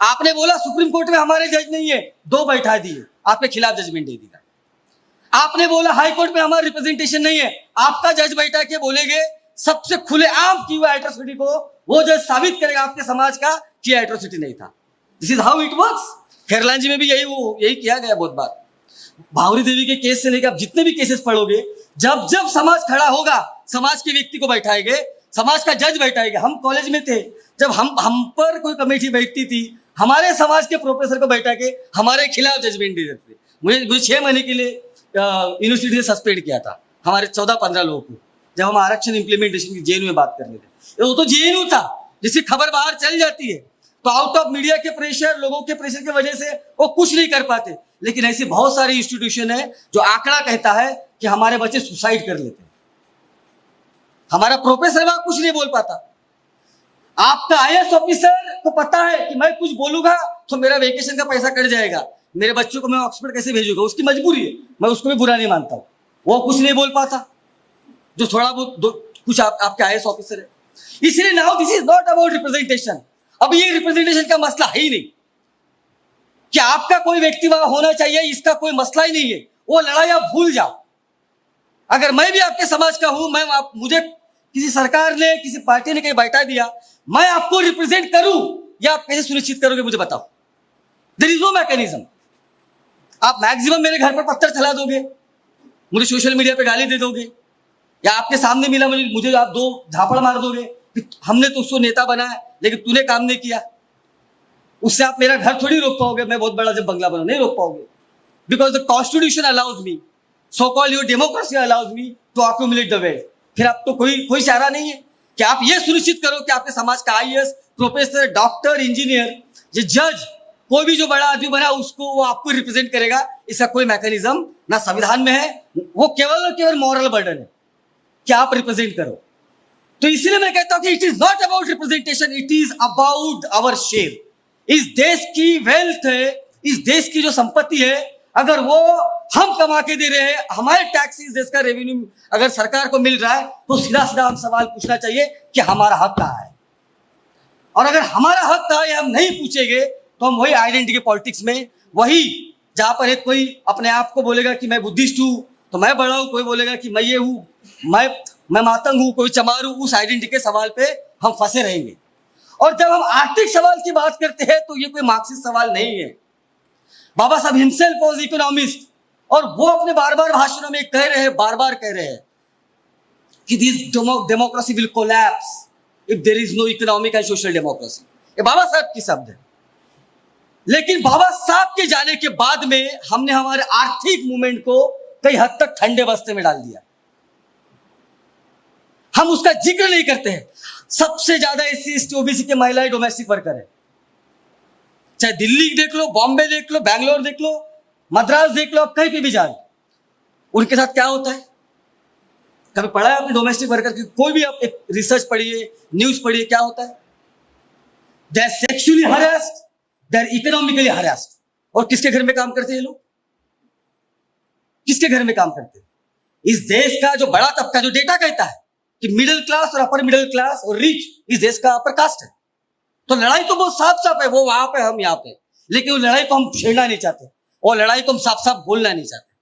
Speaker 1: आपने बोला सुप्रीम कोर्ट में हमारे जज नहीं है, दो बैठा दिए, आपके खिलाफ जजमेंट दे देगा। आपने बोला हाई कोर्ट में हमारा रिप्रेजेंटेशन नहीं है, आपका जज बैठा के बोलेंगे सबसे खुलेआम की हुआ एट्रोसिटी को वो जज साबित करेगा आपके समाज का कि एट्रोसिटी नहीं था। This is how it works. Khairlanji में भी यही किया गया बहुत बार। भावरी देवी के केस से लेकर आप जितने भी केसेस पढ़ोगे, जब जब समाज खड़ा होगा, समाज के व्यक्ति को बैठाएंगे, समाज का जज बैठाएंगे। हम कॉलेज में थे, जब हम पर कोई कमेटी बैठती थी, हमारे समाज के प्रोफेसर को बैठा के हमारे खिलाफ जजमेंट दे देते। मुझे 6 महीने के लिए यूनिवर्सिटी से सस्पेंड किया था, हमारे 14-15 लोगों को। जब हम आरक्षण इंप्लीमेंटेशन की जेएनयू में बात कर रहे थे, वो तो जेएनयू था जिसकी खबर बाहर चल जाती है तो आउट ऑफ मीडिया के प्रेशर, लोगों के प्रेशर की वजह से वो कुछ नहीं कर पाते। लेकिन ऐसी बहुत सारी इंस्टीट्यूशन है जो आंकड़ा कहता है कि हमारे बच्चे सुसाइड कर लेते हैं। हमारा प्रोफेसर वहां कुछ नहीं बोल पाता। आपका आईएएस ऑफिसर को पता है कि मैं कुछ बोलूंगा तो मेरा वेकेशन का पैसा कट जाएगा, मेरे बच्चों को मैं ऑक्सफोर्ड कैसे भेजूंगा, उसकी मजबूरी है, मैं उसको भी बुरा नहीं मानता हूं। वो कुछ नहीं बोल पाता जो थोड़ा बहुत कुछ आपके आईएएस ऑफिसर है। इसलिए now this is not about representation. अब ये रिप्रेजेंटेशन का मसला है ही नहीं कि आपका कोई व्यक्ति वहां होना चाहिए, इसका कोई मसला ही नहीं है। वो लड़ाई आप भूल जाओ। अगर मैं भी आपके समाज का हूं, मुझे किसी सरकार ने, किसी पार्टी ने कहीं बैठा दिया, मैं आपको रिप्रेजेंट करूं, या आप कैसे सुनिश्चित करोगे मुझे बताओ। There is no mechanism. आप मैक्सिमम मेरे घर पर पत्थर चला दोगे, मुझे सोशल मीडिया पे गाली दे दोगे, या आपके सामने मिला मुझे आप 2 झापड़ मार दोगे कि हमने तो उसको नेता बनाया लेकिन तूने काम नहीं किया। उससे आप मेरा घर थोड़ी रोक पाओगे, मैं बहुत बड़ा जब बंगला बना नहीं रोक पाओगे। Because the constitution allows me, so call your democracy allows me to accumulate the wealth. फिर आप तो कोई चारा नहीं है कि आप ये सुनिश्चित करो कि आपके समाज का आईएएस, प्रोफेसर, डॉक्टर, इंजीनियर, ये जज, कोई भी जो बड़ा आदमी बना उसको वो आपको रिप्रेजेंट करेगा। इसका कोई मैकेनिज्म ना संविधान में है। वो केवल मॉरल बर्डन है कि आप रिप्रेजेंट करो। तो इसलिए मैं कहता हूं कि it is not about representation, it is about our share. इस देश की वेल्थ है, इस देश की जो संपत्ति है, अगर वो हम कमा के दे रहे हैं, हमारे टैक्स, इस देश का रेवेन्यू अगर सरकार को मिल रहा है, तो सीधा सीधा हम सवाल पूछना चाहिए कि हमारा हक कहाँ है। और अगर हमारा हक कहाँ है हम नहीं पूछेंगे तो हम वही आइडेंटिटी पॉलिटिक्स में, वही जहां पर एक कोई अपने आप को बोलेगा कि मैं बुद्धिस्ट हूं तो मैं बड़ा हूं, कोई बोलेगा कि मैं ये हूं, मैं मातंग हूं, कोई चमार हूं, उस आइडेंटिटी के सवाल पे हम फंसे रहेंगे। और जब हम आर्थिक सवाल की बात करते हैं तो ये कोई मार्क्सिस्ट सवाल नहीं है। बाबा साहब हिमसेल्फ वाज इकोनॉमिस्ट, और वो अपने बार बार भाषणों में बार बार कह रहे हैं कि this democracy will collapse if there is no economic and social democracy. ये बाबा साहब की शब्द है। लेकिन बाबा साहब के जाने के बाद में हमने हमारे आर्थिक मूवमेंट को कई हद तक ठंडे बस्ते में डाल दिया। हम उसका जिक्र नहीं करते हैं। सबसे ज्यादा एससी एसटी ओबीसी के महिलाएं डोमेस्टिक वर्कर है। चाहे दिल्ली देख लो, बॉम्बे देख लो, बैंगलोर देख लो, मद्रास देख लो, आप कहीं पे भी जाओ, उनके साथ क्या होता है? कभी पढ़ा है आपने डोमेस्टिक वर्कर की? कोई भी आप एक रिसर्च पढ़िए, न्यूज पढ़िए, क्या होता है? They are sexually harassed, they are economically harassed. और किसके घर में काम करते हैं ये लोग? किसके घर में काम करते हैं? इस देश का जो बड़ा तबका, जो डेटा कहता है कि मिडिल क्लास और अपर मिडिल क्लास और रिच इस देश का अपर कास्ट है। तो लड़ाई तो बहुत साफ साफ है, वो वहां पे, हम यहाँ पे। लेकिन वो लड़ाई को हम छेड़ना नहीं चाहते, वो लड़ाई को हम साफ साफ बोलना नहीं चाहते।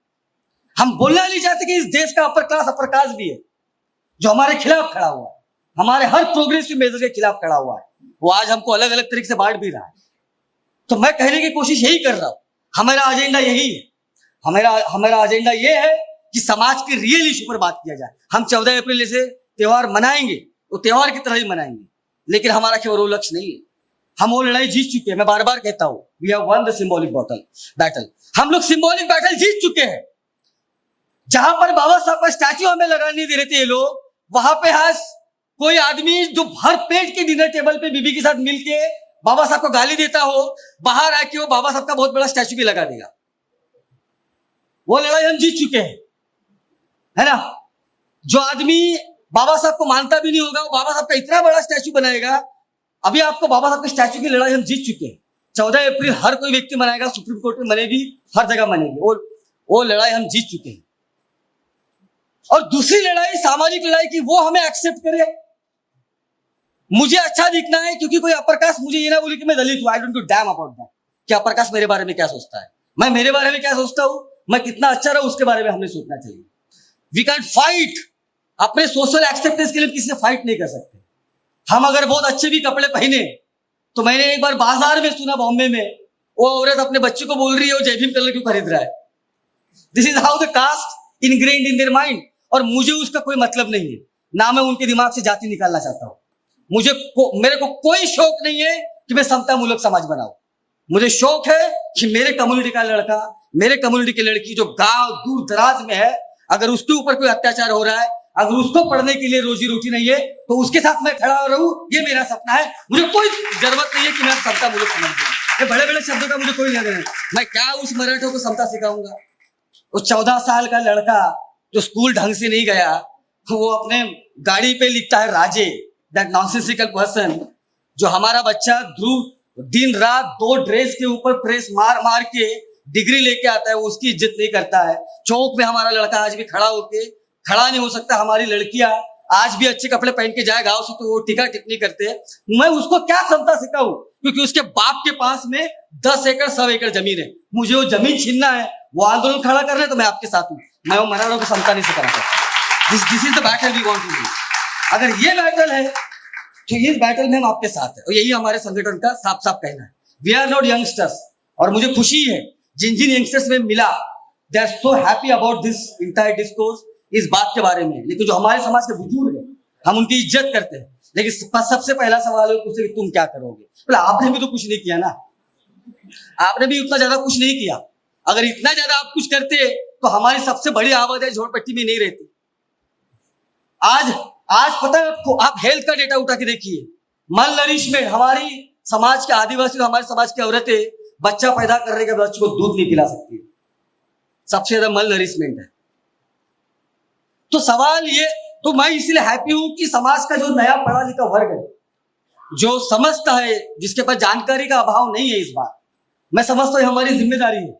Speaker 1: हम बोलना नहीं चाहते कि इस देश का अपर क्लास, अपर कास्ट भी है जो हमारे खिलाफ खड़ा हुआ है, हमारे हर प्रोग्रेसिव मेजर के खिलाफ खड़ा हुआ है। वो आज हमको अलग अलग तरीके से बांट भी रहा है। तो मैं कहने की कोशिश यही कर रहा हूं, हमारा एजेंडा यही है। हमारा एजेंडा ये है कि समाज के रियल इशू पर बात किया जाए। हम 14 अप्रैल से त्योहार मनाएंगे, वो त्योहार की तरह ही मनाएंगे, लेकिन हमारा केवल वो लक्ष्य नहीं है। हम वो लड़ाई जीत चुके हैं। मैं बार बार कहता हूं, we have won the symbolic battle. हम लोग सिंबॉलिक बैटल जीत चुके हैं। जहां पर बाबा साहब का स्टैच्यू हमें लगाने नहीं दे रहे थे ये लोग, वहां पे आज कोई आदमी जो भर पेट के डिनर टेबल पे बीबी के साथ मिलके बाबा साहब को गाली देता हो, बाहर आके वो बाबा साहब का बहुत बड़ा स्टैच्यू भी लगा देगा। वो लड़ाई हम जीत चुके हैं, है ना? जो आदमी बाबा साहब को मानता भी नहीं होगा, वो बाबा साहब का इतना बड़ा स्टैच्यू बनाएगा। अभी आपको बाबा साहब के स्टैच्यू की लड़ाई हम जीत चुके हैं। 14 अप्रैल हर कोई व्यक्ति मनाएगा, सुप्रीम कोर्ट में मनेगी, हर जगह मनेगी, और वो लड़ाई हम जीत चुके हैं। और दूसरी लड़ाई, सामाजिक लड़ाई की, वो हमें एक्सेप्ट करे। मुझे अच्छा दिखना है क्योंकि कोई अपर कास्ट मुझे ये ना बोले कि मैं दलित हूं। I don't give damn about that कि अपर कास्ट मेरे बारे में क्या सोचता है, मैं मेरे बारे में क्या सोचता हूं, मैं कितना अच्छा रहूं, उसके बारे में हमें सोचना चाहिए। वी कैन फाइट अपने सोशल एक्सेप्टेंस के लिए, किसी से फाइट नहीं कर सकते। हम अगर बहुत अच्छे भी कपड़े पहने, तो मैंने एक बार बाजार में सुना बॉम्बे में, वो औरत अपने बच्चे को बोल रही है वो जय भीम कलर क्यों खरीद रहा है। This is how the caste ingrained in their mind. और मुझे उसका कोई मतलब नहीं है, ना मैं उनके दिमाग से जाति निकालना चाहता हूं। मेरे को कोई शौक नहीं है कि मैं समता मूलक समाज बनाऊं। मुझे शौक है कि मेरे कम्युनिटी का लड़का, मेरे कम्युनिटी की लड़की जो गांव दूर दराज में है, अगर उसके ऊपर कोई अत्याचार हो रहा है, अगर उसको पढ़ने के लिए रोजी रोटी नहीं है तो उसके साथ मैं खड़ा रहूं, ये मेरा सपना है। मुझे कोई जरूरत नहीं है कि मैं समता मुझे समझ जाऊं, ये बड़े बड़े शब्दों का मुझे कोई लेना नहीं। मैं क्या उस मराठों को समता सिखाऊंगा? वो 14 साल का लड़का जो स्कूल ढंग से नहीं गया, वो अपने गाड़ी पे लिखता है राजे, दैट नॉनसेंसिकल पर्सन। जो हमारा बच्चा ध्रुव दिन रात 2 ड्रेस के ऊपर प्रेस मार मार के डिग्री लेके आता है, वो उसकी इज्जत नहीं करता है। चौक में हमारा लड़का आज भी खड़ा नहीं हो सकता। हमारी लड़कियां आज भी अच्छे कपड़े पहन के जाए गांव से तो वो टिका टिप्पणी करते हैं। मैं उसको क्या समता सिखाऊं? क्योंकि उसके बाप के पास में 10 एकड़ 100 एकड़ जमीन है। मुझे वो जमीन छीनना है, वो आंदोलन खड़ा कर रहे हैं तो मैं आपके साथ हूं। मैं वो मराठों को समता नहीं सिखाना चाहता। This is the battle we want to do. अगर ये बैटल है तो इस बैटल में हम आपके साथ हैं, और यही हमारे संगठन का साफ साफ कहना है। We are not youngsters. और मुझे खुशी है जिन जिन यंगस्टर्स में मिला, they are so happy about this entire discourse, इस बात के बारे में। लेकिन जो हमारे समाज के बुजुर्ग हैं, हम उनकी इज्जत करते हैं, लेकिन सबसे पहला सवाल है पूछे कि तुम क्या करोगे? बोले आपने भी तो कुछ नहीं किया ना, आपने भी उतना ज्यादा कुछ नहीं किया। अगर इतना ज्यादा आप कुछ करते तो हमारी सबसे बड़ी आबादी झोपड़पट्टी में नहीं रहती। आज पता है आपको, आप हेल्थ का डेटा उठा के देखिए, मल नरिशमेंट, हमारी समाज के आदिवासी और हमारे समाज की औरतें बच्चा पैदा करने के बच्चे को दूध नहीं पिला सकती, सबसे ज्यादा मल नरिशमेंट है। तो सवाल ये, तो मैं इसलिए हैप्पी हूं कि समाज का जो नया पढ़ा लिखा वर्ग है, जो समझता है, जिसके पास जानकारी का अभाव नहीं है, इस बात मैं समझता हूं हमारी जिम्मेदारी है।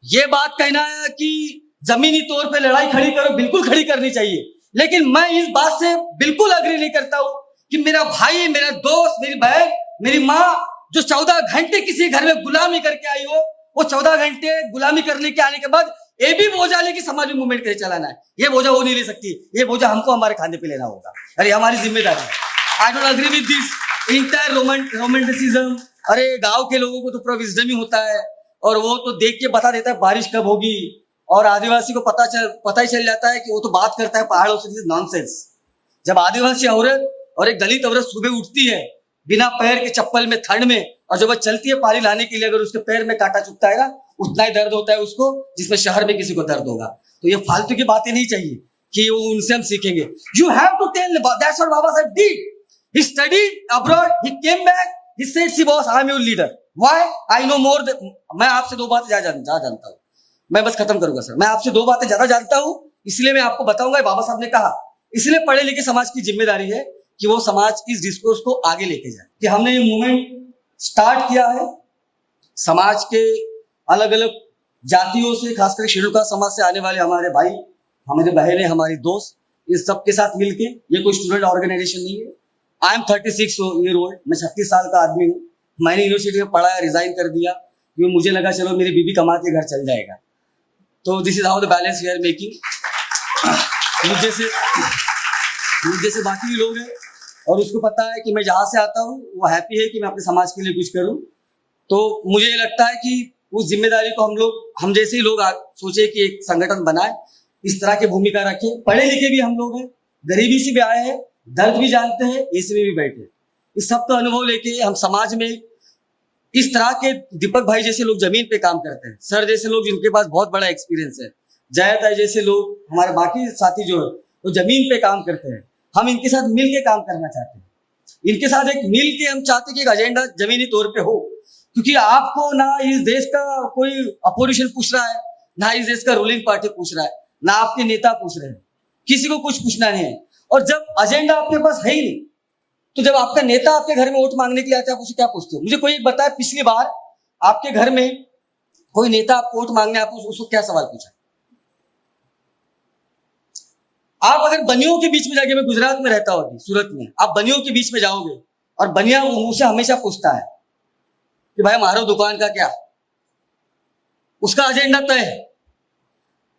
Speaker 1: ये बात कहना है कि जमीनी तौर पे लड़ाई खड़ी करो, बिल्कुल खड़ी करनी चाहिए, लेकिन मैं इस बात से बिल्कुल अग्री नहीं करता हूं कि मेरा भाई, मेरा दोस्त, मेरी बहन, मेरी माँ जो 14 घंटे किसी घर में गुलामी करके आई हो, वो 14 घंटे गुलामी करने के आने के बाद ये भी बोझा ले कि समाज में मूवमेंट कैसे चलाना है, ये बोझा वो नहीं ले सकती। ये बोझा हमको हमारे खाने पे लेना होगा, अरे हमारी जिम्मेदारी है। I don't agree with this entire romanticism. अरे गांव के लोगों को तो पूरा विजडम ही होता है, और वो तो देख के बता देता है बारिश कब होगी, और आदिवासी को पता ही चल जाता है कि वो तो बात करता है पहाड़ों से। This nonsense. जब आदिवासी औरत और एक दलित औरत सुबह उठती है बिना पैर के चप्पल में ठंड में, और जब वह चलती है पानी लाने के लिए, अगर उसके पैर में कांटा चुभता है ना, उतना ही दर्द होता है उसको जिसमें शहर में किसी को दर्द होगा। तो ये फालतू की बातें नहीं चाहिए कि वो उनसे हम सीखेंगे। You have to tell, that's what Baba Saheb did. He studied abroad, he came back, he said see boss I am your leader. Why? I know more. मैं आपसे 2 बातें ज्यादा जानता हूं। मैं बस खत्म करूंगा सर। मैं आपसे 2 बातें ज्यादा जानता हूं, इसलिए मैं आपको बताऊंगा। बाबा साहब ने कहा, इसलिए पढ़े लिखे समाज की जिम्मेदारी है कि वो समाज इस डिस्कोर्स को आगे लेके जाए। कि हमने ये मूवमेंट स्टार्ट किया है समाज के अलग अलग जातियों से, खासकर शेड्यूल कास्ट समाज से आने वाले हमारे भाई, हमारे बहनें, हमारी दोस्त, इस सब के साथ मिलके, ये कोई स्टूडेंट ऑर्गेनाइजेशन नहीं है। आई एम 36 ईयर ओल्ड, मैं 36 साल का आदमी हूँ। मैंने यूनिवर्सिटी में पढ़ा है, रिजाइन कर दिया क्योंकि मुझे लगा चलो मेरी बीबी कमाती घर चल जाएगा। तो this is how the balance we are making. मुझे से बाकी भी लोग हैं और उसको पता है कि मैं जहाँ से आता हूँ वो हैप्पी है कि मैं अपने समाज के लिए कुछ करूँ। तो मुझे ये लगता है कि उस जिम्मेदारी को हम जैसे ही लोग सोचे कि एक संगठन बनाए, इस तरह की भूमिका रखें। पढ़े लिखे भी हम लोग हैं, गरीबी से भी आए हैं, दर्द भी जानते हैं, एसी में भी बैठे। इस सब का अनुभव लेके हम समाज में इस तरह के दीपक भाई जैसे लोग जमीन पे काम करते हैं, सर जैसे लोग जिनके पास बहुत बड़ा एक्सपीरियंस है, जयता जैसे लोग, हमारे बाकी साथी जो है वो जमीन पे काम करते हैं, हम इनके साथ मिल के काम करना चाहते हैं। इनके साथ एक मिल के हम चाहते हैं कि एक एजेंडा जमीनी तौर पे हो, क्योंकि आपको ना इस देश का कोई अपोजिशन पूछ रहा है, ना इस देश का रूलिंग पार्टी पूछ रहा है, ना आपके नेता पूछ रहे हैं, किसी को कुछ पूछना नहीं है। और जब एजेंडा आपके पास है ही नहीं, तो जब आपका नेता आपके घर में वोट मांगने के लिए आता है, आप उसे क्या पूछते हो? मुझे कोई एक बताया, पिछली बार आपके घर में कोई नेता आपको वोट मांगने, आप उसको क्या सवाल पूछा? आप अगर बनियों के बीच में जाके, मैं गुजरात में रहता हूँ, सूरत में, आप बनियों के बीच में जाओगे और बनिया मुझसे हमेशा पूछता है कि भाई हमारा दुकान का क्या? उसका एजेंडा तय है।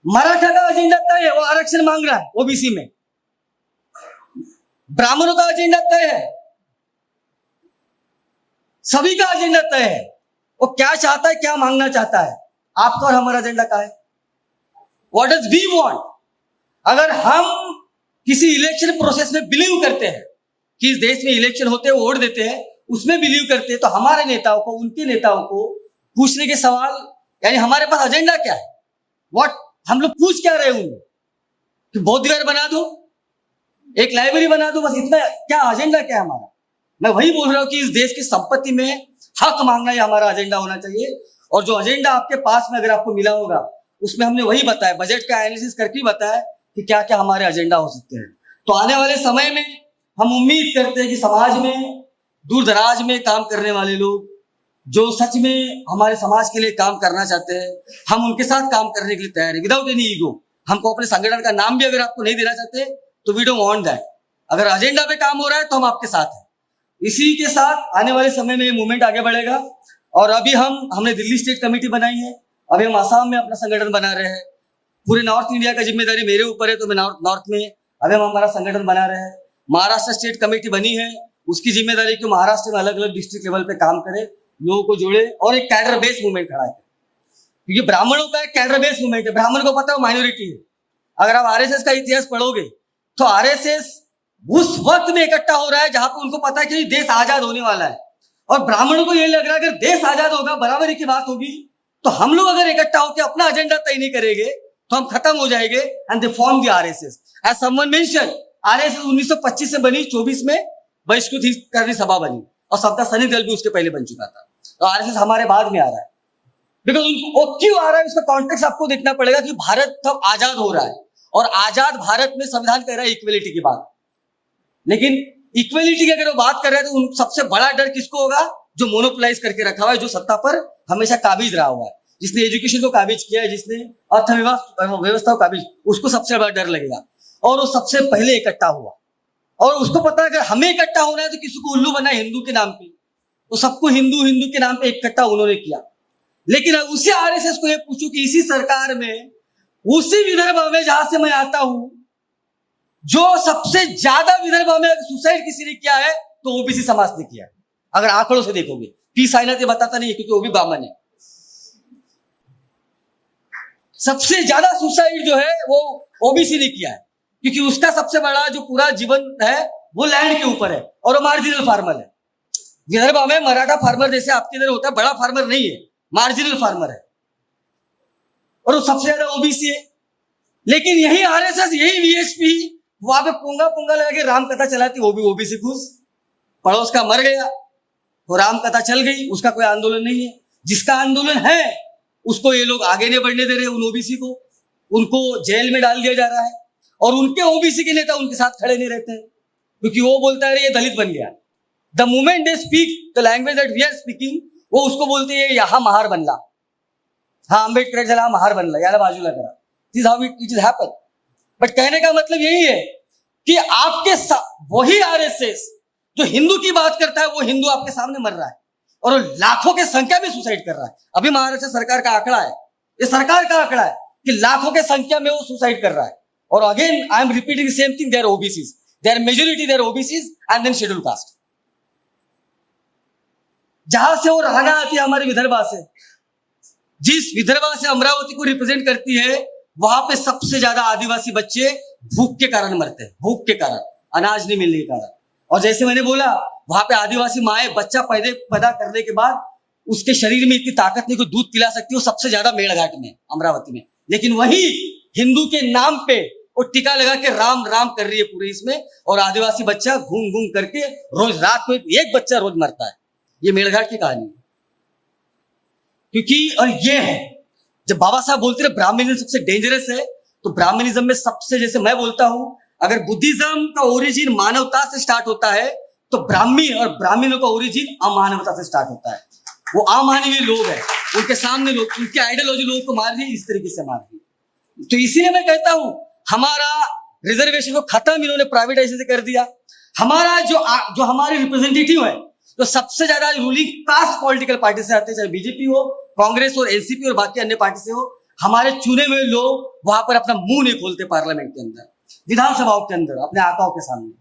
Speaker 1: मराठा का एजेंडा तय है, वो आरक्षण मांग रहा है ओबीसी में। ब्राह्मणों का एजेंडा तय है, सभी का एजेंडा तय है। वो क्या चाहता है, क्या मांगना चाहता है? आपका और हमारा एजेंडा क्या है? What does we want? अगर हम किसी इलेक्शन प्रोसेस में बिलीव करते हैं कि इस देश में इलेक्शन होते हैं, वोट देते हैं, उसमें बिलीव करते हैं, तो हमारे नेताओं को, उनके नेताओं को पूछने के सवाल, यानी हमारे पास एजेंडा क्या है? व्हाट हम लोग पूछ क्या रहे होंगे कि बौद्ध विहार बना दो, एक लाइब्रेरी बना दो, बस इतना। क्या एजेंडा क्या है हमारा? मैं वही बोल रहा हूँ कि इस देश की संपत्ति में हक मांगना ही हमारा एजेंडा होना चाहिए। और जो एजेंडा आपके पास में अगर आपको मिला होगा, उसमें हमने वही बताया, बजट का एनालिसिस करके बताया कि क्या क्या हमारे एजेंडा हो सकते हैं। तो आने वाले समय में हम उम्मीद करते हैं कि समाज में दूर दराज में काम करने वाले लोग जो सच में हमारे समाज के लिए काम करना चाहते हैं, हम उनके साथ काम करने के लिए तैयार है, विदाउट एनी ईगो। हमको अपने संगठन का नाम भी अगर आपको नहीं देना चाहते तो वी डोंट वांट दैट। अगर एजेंडा पे काम हो रहा है तो हम आपके साथ हैं। इसी के साथ आने वाले समय में ये मूवमेंट आगे बढ़ेगा। और अभी हमने दिल्ली स्टेट कमेटी बनाई है, अभी हम आसाम में अपना संगठन बना रहे हैं। पूरे नॉर्थ इंडिया का जिम्मेदारी मेरे ऊपर है, तो मैं नॉर्थ में अभी हम हमारा संगठन बना रहे हैं। महाराष्ट्र स्टेट कमेटी बनी है, उसकी जिम्मेदारी कि महाराष्ट्र में अलग अलग डिस्ट्रिक्ट लेवल पे काम करे, लोगों को जोड़े और एक कैडर बेस मूवमेंट खड़ा करे। क्योंकि ब्राह्मणों का एक कैडर बेस मूवमेंट है, ब्राह्मण को पता है वो माइनॉरिटी है। अगर आप आरएसएस का इतिहास पढ़ोगे तो आरएसएस उस वक्त में इकट्ठा हो रहा है जहां पर उनको पता है कि देश आजाद होने वाला है। और ब्राह्मणों को यह लग रहा है अगर देश आजाद होगा, बराबरी की बात होगी, तो हम लोग अगर इकट्ठा होकर अपना एजेंडा तय नहीं करेंगे तो हम खत्म हो जाएंगे। And they form the RSS. As someone mention, RSS 1925 से बनी, 24 में बहिष्कृत करनी सभा बनी और सबका सैनिक दल भी उसके पहले बन चुका था। तो आरएसएस हमारे बाद में आ रहा है। बिकॉज उनको क्यों आ रहा है, इसका कॉन्टेक्स्ट आपको देखना पड़ेगा कि भारत तब आजाद हो रहा है और आजाद भारत में संविधान कह रहा है इक्वलिटी की बात। लेकिन इक्वलिटी की अगर वो बात कर रहे हैं तो सबसे बड़ा डर किसको होगा? जो मोनोपोलाइज करके रखा हुआ है, जो सत्ता पर हमेशा काबिज रहा हुआ है, जिसने एजुकेशन को काबिज किया है, जिसने अर्थव्यवस्था को काबिज, उसको सबसे बड़ा डर लगेगा। और वो सबसे पहले इकट्ठा हुआ और उसको पता है अगर हमें इकट्ठा होना है तो किसी को उल्लू बना हिंदू के नाम पे, तो सबको हिंदू हिंदू के नाम पे इकट्ठा उन्होंने किया। लेकिन अब उसी आरएसएस को ये पूछो कि इसी सरकार में, उसी विदर्भ में जहां से मैं आता हूं, जो सबसे ज्यादा विदर्भ में सुसाइड किसी ने किया है तो ओबीसी समाज ने किया है। अगर आंकड़ों से देखोगे, पी साइनाथ ये बताता नहीं है क्योंकि वो भी ब्राह्मण है। सबसे ज्यादा सुसाइड जो है वो ओबीसी ने किया है, क्योंकि उसका सबसे बड़ा जो पूरा जीवन है वो लैंड के ऊपर है और वो मार्जिनल फार्मर है। विदर्भ में मराठा फार्मर जैसे आपके इधर होता है, बड़ा फार्मर नहीं है, मार्जिनल फार्मर है, और वो सबसे ज्यादा ओबीसी है। लेकिन यही आरएसएस, यही वीएचपी वहां पे पुंगा पुंगा लगा के राम कथा चलाती, वो भी ओबीसी खुश। पड़ोस का मर गया तो राम कथा चल गई, उसका कोई आंदोलन नहीं है। जिसका आंदोलन है उसको ये लोग आगे नहीं बढ़ने दे रहे, उन ओबीसी को, उनको जेल में डाल दिया जा रहा है। और उनके ओबीसी के नेता उनके साथ खड़े नहीं रहते हैं, क्योंकि वो बोलता है ये दलित बन गया। The moment they speak the language that we are speaking, वो उसको बोलते हैं यहां महार बनला, हाँ अंबेडकर चला महार बनला, याला बाजूला करा। This how it is happen. But कहने का मतलब यही है कि आपके वही आरएसएस जो हिंदू की बात करता है, वो हिंदू आपके सामने मर रहा है और लाखों की संख्या में सुसाइड कर रहा है। अभी महाराष्ट्र सरकार का आंकड़ा है, ये सरकार का आंकड़ा है कि लाखों की संख्या में वो सुसाइड कर रहा है। और again I am repeating the same thing, they are OBCs, they are majority, they are OBCs and then scheduled caste. जहां से वो रहना आती है हमारे विदर्भा से, जिस विदर्भा से अमरावती को रिप्रेजेंट करती है, वहां पे सबसे ज्यादा आदिवासी बच्चे भूख के कारण मरते हैं, भूख के कारण, अनाज नहीं मिलने के कारण। और जैसे मैंने बोला, वहां पे आदिवासी माएं बच्चा पैदा करने के बाद उसके शरीर में इतनी ताकत नहीं, कोई दूध पिला सकती, वो सबसे ज्यादा मेड़घाट में, अमरावती में। लेकिन वही हिंदू के नाम पे वो टीका लगा के राम राम कर रही है पूरे इसमें, और आदिवासी बच्चा घूम घूम करके रोज रात को एक बच्चा रोज मरता है। ये मेड़घाट की कहानी है। क्योंकि और ये है, जब बाबा साहब बोलते रहे ब्राह्मणिज्म सबसे डेंजरस है, तो ब्राह्मणिज्म में सबसे, जैसे मैं बोलता हूं, अगर बुद्धिज्म का ओरिजिन मानवता से स्टार्ट होता है तो ब्राह्मी और ब्राह्मणों का ओरिजिन अमानवता से स्टार्ट होता है। वो अमानवीय लोग हैं, उनके सामने लोग, उनकी आइडियोलॉजी लोगों को मार रही है, इस तरीके से मार रही है। तो इसीलिए मैं कहता हूं, हमारा रिजर्वेशन को खत्म इन्होंने प्राइवेटाइजेशन से कर दिया। हमारा जो हमारे रिप्रेजेंटेटिव है, तो सबसे ज्यादा रूलिंग कास्ट पॉलिटिकल पार्टी से आते हैं, चाहे बीजेपी हो, कांग्रेस और एनसीपी और बाकी अन्य पार्टी से हो। हमारे चुने हुए लोग वहां पर अपना मुंह नहीं खोलते पार्लियामेंट के अंदर, विधानसभाओं के अंदर, अपने आकाओं के सामने।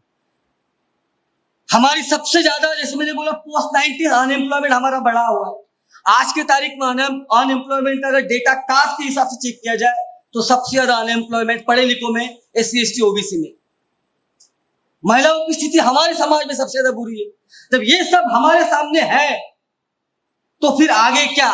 Speaker 1: हमारी सबसे ज्यादा, जैसे मैंने बोला, पोस्ट 90 अनएम्प्लॉयमेंट हमारा बढ़ा हुआ है। आज के तारीख में अनएम्प्लॉयमेंट का अगर डेटा कास्ट के हिसाब से चेक किया जाए तो सबसे ज्यादा अनएम्प्लॉयमेंट पढ़े लिखों में, एससी एसटी ओबीसी में। महिलाओं की स्थिति हमारे समाज में सबसे ज्यादा बुरी है। जब ये सब हमारे सामने है तो फिर आगे क्या?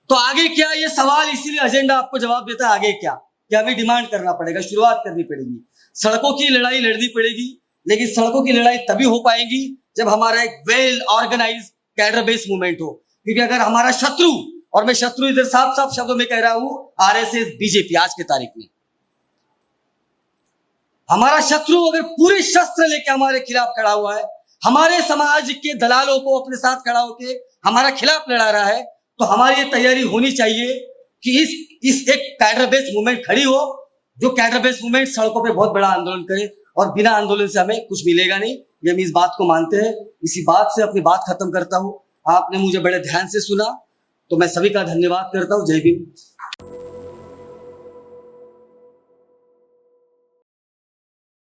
Speaker 1: तो आगे क्या, ये सवाल इसीलिए एजेंडा आपको जवाब देता है, आगे क्या? कि हमें डिमांड करना पड़ेगा, शुरुआत करनी पड़ेगी। सड़कों की लड़ाई लड़नी पड़ेगी, लेकिन सड़कों की लड़ाई तभी हो पाएगी जब हमारा एक well organise cadre based movement हो। क्योंकि अगर हमारा शत्रु, और मैं शत्रु इधर साफ साफ शब्दों में कह रहा हूं, आरएसएस बीजेपी आज के तारीख में, हमारा शत्रु अगर पूरे शस्त्र लेके हमारे खिलाफ खड़ा हुआ है, हमारे समाज के दलालों को अपने साथ खड़ा होके हमारा खिलाफ लड़ा रहा है, तो हमारी ये तैयारी होनी चाहिए कि इस एक कैडर बेस्ड मूवमेंट खड़ी हो, जो कैडर बेस्ड मूवमेंट सड़कों पे बहुत बड़ा आंदोलन करे, और बिना आंदोलन से हमें कुछ मिलेगा नहीं। ये हम इस बात को मानते हैं। इसी बात से अपनी बात खत्म करता हूं। आपने मुझे बड़े ध्यान से सुना, तो मैं सभी का धन्यवाद करता हूं। जय भीम।